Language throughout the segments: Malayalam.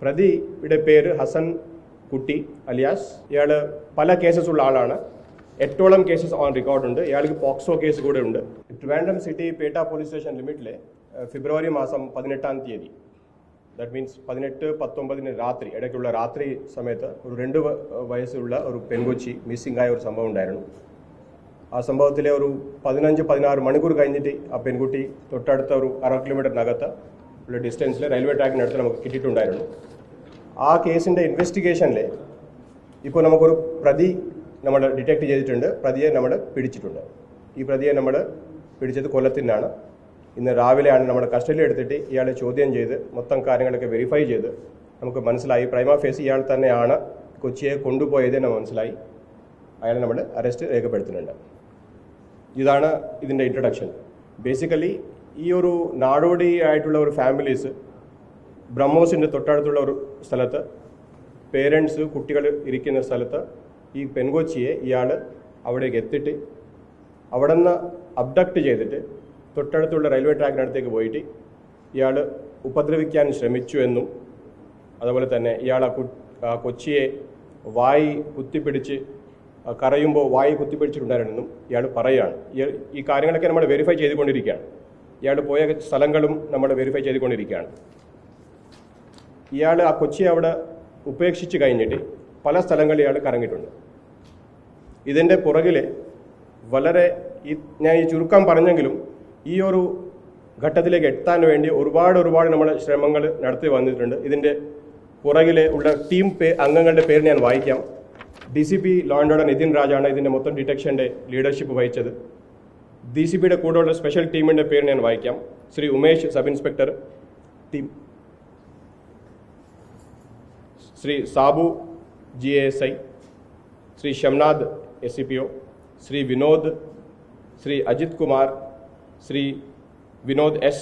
പ്രതിയുടെ പേര് ഹസൻ കുട്ടി അലിയാസ്. ഇയാൾ പല കേസസ് ഉള്ള ആളാണ്. 8ഓളം കേസസ് ഓൺ റെക്കോർഡുണ്ട്. ഇയാൾക്ക് പോക്സോ കേസ് കൂടെ ഉണ്ട്. Trivandrum city Pettah police station ലിമിറ്റിലെ ഫെബ്രുവരി മാസം 18-ാം തീയതി, ദാറ്റ് മീൻസ് 18-19 രാത്രി, ഇടയ്ക്കുള്ള രാത്രി സമയത്ത് ഒരു 2 വയസ്സുള്ള ഒരു പെൺകൊച്ചി മിസ്സിംഗ് ആയ ഒരു സംഭവം ഉണ്ടായിരുന്നു. ആ സംഭവത്തിലെ ഒരു 15-16 മണിക്കൂർ കഴിഞ്ഞിട്ട് ആ പെൺകുട്ടി തൊട്ടടുത്ത ഒരു 1/2 കിലോമീറ്ററിനകത്ത് ഉള്ള ഡിസ്റ്റൻസിൽ റെയിൽവേ ട്രാക്കിനടുത്ത് നമുക്ക് കിട്ടിയിട്ടുണ്ടായിരുന്നു. ആ കേസിൻ്റെ ഇൻവെസ്റ്റിഗേഷനിൽ ഇപ്പോൾ നമുക്കൊരു പ്രതി നമ്മൾ ഡിറ്റക്ട് ചെയ്തിട്ടുണ്ട്. പ്രതിയെ നമ്മൾ പിടിച്ചിട്ടുണ്ട്. ഈ പ്രതിയെ നമ്മൾ പിടിച്ചത് കൊല്ലത്തിനാണ്. ഇന്ന് രാവിലെയാണ് നമ്മുടെ കസ്റ്റഡിയിൽ എടുത്തിട്ട് ഇയാളെ ചോദ്യം ചെയ്ത് മൊത്തം കാര്യങ്ങളൊക്കെ വെരിഫൈ ചെയ്ത് നമുക്ക് മനസ്സിലായി പ്രൈമ ഫേസ് ഇയാൾ തന്നെയാണ് കൊച്ചിയെ കൊണ്ടുപോയത് എന്ന് മനസ്സിലായി. അയാളെ നമ്മൾ അറസ്റ്റ് രേഖപ്പെടുത്തുന്നുണ്ട്. ഇതാണ് ഇതിൻ്റെ ഇൻട്രഡക്ഷൻ. ബേസിക്കലി ഈ ഒരു നാടോടി ആയിട്ടുള്ള ഒരു ഫാമിലീസ് ബ്രഹ്മോസിൻ്റെ തൊട്ടടുത്തുള്ള ഒരു സ്ഥലത്ത് പേരൻസ് കുട്ടികൾ ഇരിക്കുന്ന സ്ഥലത്ത് ഈ പെൺകൊച്ചിയെ ഇയാൾ അവിടേക്ക് എത്തിയിട്ട് അവിടെ നിന്ന് അബ്ഡക്റ്റ് ചെയ്തിട്ട് തൊട്ടടുത്തുള്ള റെയിൽവേ ട്രാക്കിനടുത്തേക്ക് പോയിട്ട് ഇയാൾ ഉപദ്രവിക്കാൻ ശ്രമിച്ചു എന്നും അതുപോലെ തന്നെ ഇയാൾ ആ കൊച്ചിയെ വായി കുത്തിപ്പിടിച്ച് കരയുമ്പോൾ വായി കുത്തിപ്പിടിച്ചിട്ടുണ്ടായിരുന്നെന്നും ഇയാൾ പറയുകയാണ്. ഈ കാര്യങ്ങളൊക്കെ നമ്മൾ വെരിഫൈ ചെയ്തുകൊണ്ടിരിക്കുകയാണ്. ഇയാൾ പോയ സ്ഥലങ്ങളും നമ്മൾ വെരിഫൈ ചെയ്തുകൊണ്ടിരിക്കുകയാണ്. ഇയാൾ ആ കൊച്ചിയെ അവിടെ ഉപേക്ഷിച്ച് കഴിഞ്ഞിട്ട് പല സ്ഥലങ്ങളിൽ ഇയാൾ കറങ്ങിയിട്ടുണ്ട്. ഇതിൻ്റെ പുറകിൽ വളരെ ഞാൻ ഈ ചുരുക്കം പറഞ്ഞെങ്കിലും ഈ ഒരു ഘട്ടത്തിലേക്ക് എത്താൻ വേണ്ടി ഒരുപാട് നമ്മൾ ശ്രമങ്ങൾ നടത്തി വന്നിട്ടുണ്ട്. ഇതിൻ്റെ പുറകിലെ ഉള്ള ടീം അംഗങ്ങളുടെ പേര് ഞാൻ വായിക്കാം. DCP law and order Nithin രാജാണ് ഇതിൻ്റെ മൊത്തം ഡിറ്റക്ഷൻ്റെ ലീഡർഷിപ്പ് വഹിച്ചത്. DCPയുടെ കൂടെയുള്ള സ്പെഷ്യൽ ടീമിൻ്റെ പേര് ഞാൻ വായിക്കാം. Shri Umesh sub inspector team, Shri Sabu GASI, Shri Shamnad SCPO, Shri Vinod, Shri Ajith Kumar, Shri Vinod S,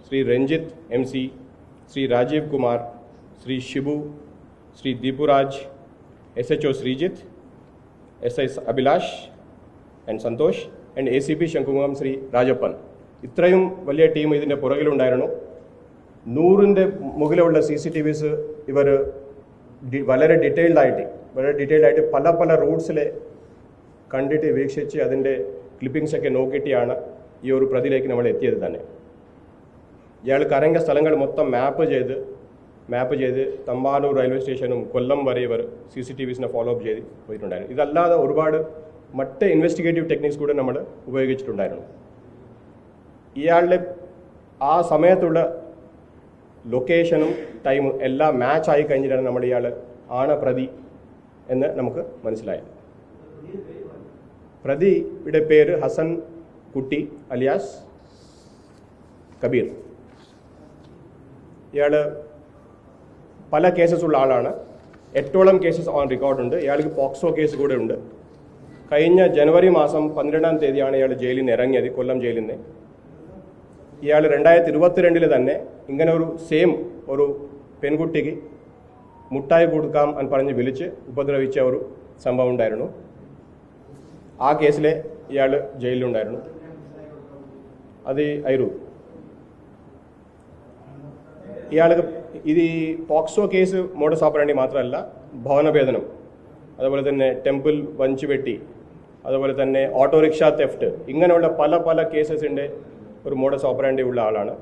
Shri Ranjith MC, Shri Rajeev Kumar, Shri Shibu, Shri Deepuraj, SHO Sreejith, SI Abhilash and Santhosh and ACP Shankhumukham Shri Rajappan. ഇത്രയും വലിയ ടീം ഇതിൻ്റെ പുറകിലുണ്ടായിരുന്നു. 100ൻ്റെ മുകളിലുള്ള CCTVs ഇവർ വളരെ ഡീറ്റെയിൽഡ് ആയിട്ട് പല റൂട്ട്സിൽ കണ്ടിട്ട് വീക്ഷിച്ച് അതിൻ്റെ ക്ലിപ്പിംഗ്സൊക്കെ നോക്കിയിട്ടാണ് ഈ ഒരു പ്രതിയിലേക്ക് നമ്മൾ എത്തിയത് തന്നെ. ഇയാൾ കറങ്ങിയ സ്ഥലങ്ങൾ മൊത്തം മാപ്പ് ചെയ്ത് തമ്പാനൂർ റെയിൽവേ സ്റ്റേഷനും കൊല്ലം വരെ ഇവർ CCTVs ഫോളോ അപ്പ് ചെയ്ത് പോയിട്ടുണ്ടായിരുന്നു. ഇതല്ലാതെ ഒരുപാട് മറ്റ് ഇൻവെസ്റ്റിഗേറ്റീവ് ടെക്നിക്സ് കൂടെ നമ്മൾ ഉപയോഗിച്ചിട്ടുണ്ടായിരുന്നു. ഇയാളുടെ ആ സമയത്തുള്ള ലൊക്കേഷനും ടൈമും എല്ലാം മാച്ച് ആയി കഴിഞ്ഞിട്ടാണ് നമ്മൾ ഇയാൾ ആണ് പ്രതി എന്ന് നമുക്ക് മനസ്സിലായത്. പ്രതിയുടെ പേര് ഹസൻ കുട്ടി അലിയാസ് കബീർ. ഇയാൾ പല കേസസ് ഉള്ള ആളാണ്. 8ഓളം കേസസ് ഓൺ റെക്കോർഡുണ്ട്. ഇയാൾക്ക് പോക്സോ കേസ് കൂടെ ഉണ്ട്. കഴിഞ്ഞ ജനുവരി മാസം 12-ാം തീയതിയാണ് ഇയാൾ ജയിലിൽ നിന്ന് ഇറങ്ങിയത്, കൊല്ലം ജയിലിൽ നിന്ന്. ഇയാൾ 2022 തന്നെ ഇങ്ങനെ ഒരു പെൺകുട്ടിക്ക് മുട്ടായി കൊടുക്കാം എന്ന് പറഞ്ഞ് വിളിച്ച് ഉപദ്രവിച്ച ഒരു സംഭവം ഉണ്ടായിരുന്നു. ആ കേസിൽ ഇയാൾ ജയിലിലുണ്ടായിരുന്നു. അത് അയിരൂർ. ഇയാൾക്ക് ഇത് ഈ പോക്സോ കേസ് മോഡസ് ഓപ്പറാൻഡി മാത്രമല്ല, ഭവനഭേദനം, അതുപോലെ തന്നെ ടെമ്പിൾ വഞ്ചുവെട്ടി, അതുപോലെ തന്നെ ഓട്ടോറിക്ഷ തെഫ്റ്റ്, ഇങ്ങനെയുള്ള പല കേസസിൻ്റെ ഒരു മോഡസ് ഓപ്പറാൻഡി ഉള്ള ആളാണ്.